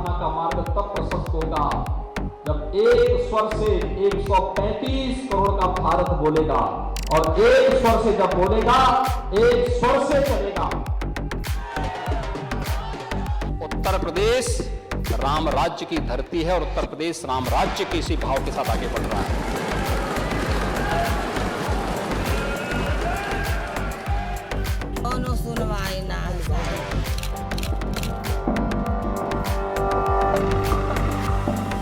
साधना का मार्ग तब प्रशस्त होगा जब एक स्वर से 135 करोड़ का भारत बोलेगा, और एक स्वर से जब बोलेगा, एक स्वर से चलेगा। उत्तर प्रदेश राम राज्य की धरती है और उत्तर प्रदेश राम राज्य के इसी भाव के साथ आगे बढ़ रहा है। सुनवाई ना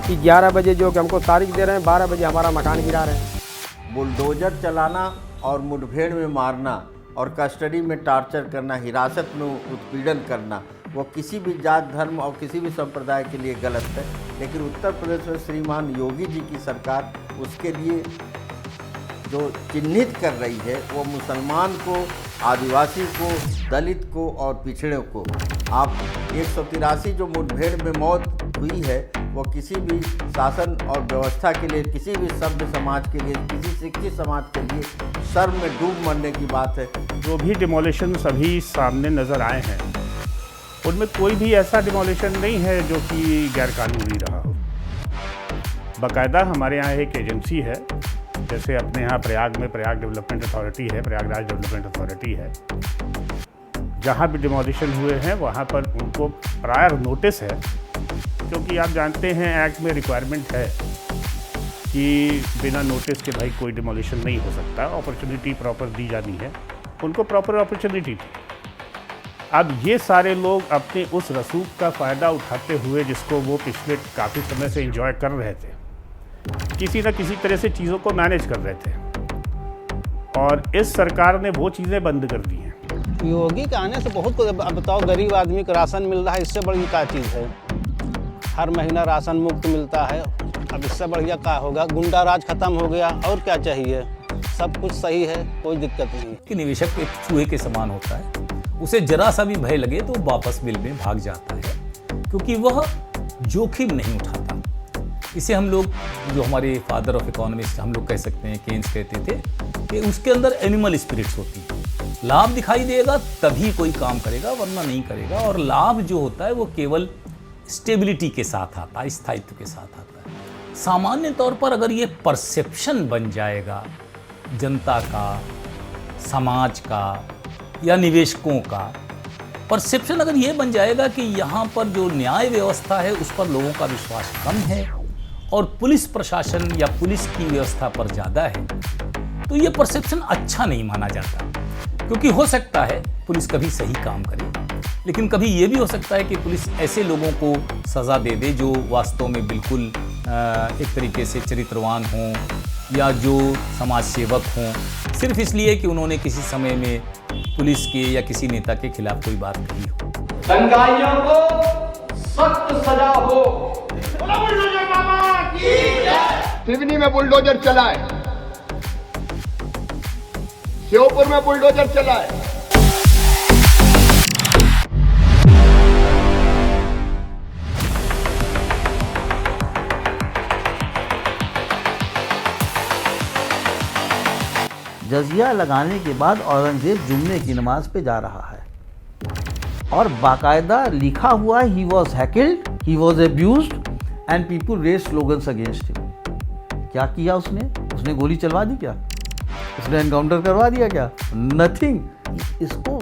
कि 11 बजे जो कि हमको तारीख दे रहे हैं, 12 बजे हमारा मकान गिरा रहे हैं। बुलडोजर चलाना और मुठभेड़ में मारना और कस्टडी में टॉर्चर करना, हिरासत में उत्पीड़न करना, वो किसी भी जात धर्म और किसी भी संप्रदाय के लिए गलत है। लेकिन उत्तर प्रदेश में श्रीमान योगी जी की सरकार उसके लिए जो चिन्हित कर रही है वो मुसलमान को, आदिवासी को, दलित को और पिछड़े को। आप 183 जो मुठभेड़ में मौत हुई है वो किसी भी शासन और व्यवस्था के लिए, किसी भी सभ्य समाज के लिए, किसी शिक्षित समाज के लिए सर में डूब मरने की बात है। जो भी डिमोलिशन सभी सामने नज़र आए हैं उनमें कोई भी ऐसा डिमोलिशन नहीं है जो कि गैरकानूनी रहा हो। बाकायदा हमारे यहाँ एक एजेंसी है, जैसे अपने यहाँ प्रयाग में प्रयाग डेवलपमेंट अथॉरिटी है, प्रयागराज डेवलपमेंट अथॉरिटी है। जहाँ भी डिमोलिशन हुए हैं वहाँ पर उनको प्रायर नोटिस है, क्योंकि आप जानते हैं एक्ट में रिक्वायरमेंट है कि बिना नोटिस के भाई कोई डिमोलिशन नहीं हो सकता। अपॉर्चुनिटी प्रॉपर दी जानी है, उनको प्रॉपर अपॉर्चुनिटी थी। अब ये सारे लोग अपने उस रसूख का फ़ायदा उठाते हुए, जिसको वो पिछले काफ़ी समय से एंजॉय कर रहे थे, किसी न किसी तरह से चीज़ों को मैनेज कर रहे थे, और इस सरकार ने वो चीज़ें बंद कर दी हैं। योगी के आने से बहुत कुछ, अब बताओ गरीब आदमी को राशन मिल रहा है, इससे बड़ी क्या चीज़ है। हर महीना राशन मुफ्त मिलता है, अब इससे बढ़िया क्या होगा। गुंडा राज खत्म हो गया, और क्या चाहिए। सब कुछ सही है, कोई दिक्कत नहीं। कि निवेशक एक चूहे के समान होता है, उसे जरा सा भी भय लगे तो वापस मिल में भाग जाता है, क्योंकि वह जोखिम नहीं उठाता। इसे हम लोग, जो हमारे फादर ऑफ इकोनॉमिस्ट हम लोग कह सकते हैं, केन्स कहते थे कि उसके अंदर एनिमल स्पिरिट्स होती है। लाभ दिखाई देगा तभी कोई काम करेगा, वरना नहीं करेगा। और लाभ जो होता है वो केवल स्टेबिलिटी के साथ आता है, स्थायित्व के साथ आता है। सामान्य तौर पर अगर ये परसेप्शन बन जाएगा जनता का, समाज का या निवेशकों का, परसेप्शन अगर ये बन जाएगा कि यहाँ पर जो न्याय व्यवस्था है उस पर लोगों का विश्वास कम है और पुलिस प्रशासन या पुलिस की व्यवस्था पर ज़्यादा है, तो ये परसेप्शन अच्छा नहीं माना जाता। क्योंकि हो सकता है पुलिस कभी सही काम करे, लेकिन कभी ये भी हो सकता है कि पुलिस ऐसे लोगों को सज़ा दे दे जो वास्तव में बिल्कुल एक तरीके से चरित्रवान हों या जो समाज सेवक हों, सिर्फ इसलिए कि उन्होंने किसी समय में पुलिस के या किसी नेता के खिलाफ कोई बात कही हो। दंगाइयों को सख्त सजा हो। सिवनी में बुलडोजर चलाए, श्योपुर में बुलडोजर चलाए। जजिया लगाने के बाद औरंगजेब जुम्मे की नमाज पे जा रहा है और बाकायदा लिखा हुआ he was heckled, he was abused and people raise slogans against him. क्या किया उसने? उसने गोली चलवा दी क्या? उसने एनकाउंटर करवा दिया क्या? नथिंग। इसको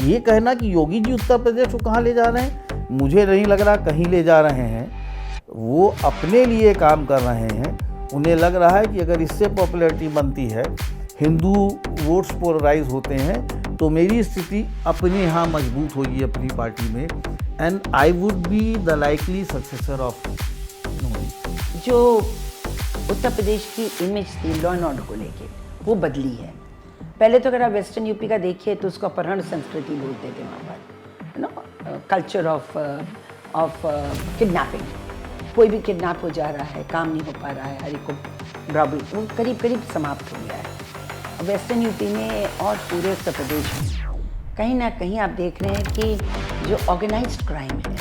ये कहना कि योगी जी उत्तर प्रदेश को कहाँ ले जा रहे हैं, मुझे नहीं लग रहा कहीं ले जा रहे हैं। वो अपने लिए काम कर रहे हैं। उन्हें लग रहा है कि अगर इससे पॉपुलैरिटी बनती है, हिंदू वोट्स पोलराइज होते हैं, तो मेरी स्थिति अपने यहाँ मजबूत होगी अपनी पार्टी में, and I would be the likely successor of Modi. जो उत्तर प्रदेश की इमेज थी लॉ एंड ऑर्डर को लेके, वो बदली है। पहले तो अगर आप वेस्टर्न यूपी का देखिए तो उसको अपहरण संस्कृति बोलते थे वहाँ पर, you know, culture of kidnapping. कोई भी किडनैप हो जा रहा है, काम नहीं हो पा रहा है, हर एक को बराबर, वो करीब करीब समाप्त हो गया है। वेस्टर्न यूपी में और पूरे उत्तर प्रदेश में कहीं ना कहीं आप देख रहे हैं कि जो ऑर्गेनाइज्ड क्राइम है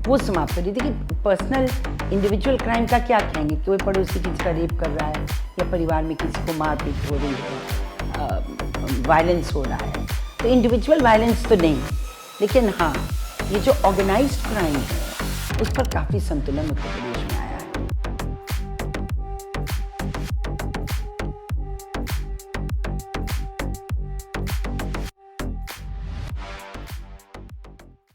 वो समाप्त हो रही है। देखिए, पर्सनल इंडिविजुअल क्राइम का क्या कहेंगे, कोई पड़ोसी किसी का रेप कर रहा है या परिवार में किसी को मारपीट हो रही है, वायलेंस हो रहा है, तो इंडिविजुअल वायलेंस तो नहीं, लेकिन हाँ, ये जो ऑर्गेनाइज्ड क्राइम है उस पर काफ़ी संतुलन उत्तर प्रदेश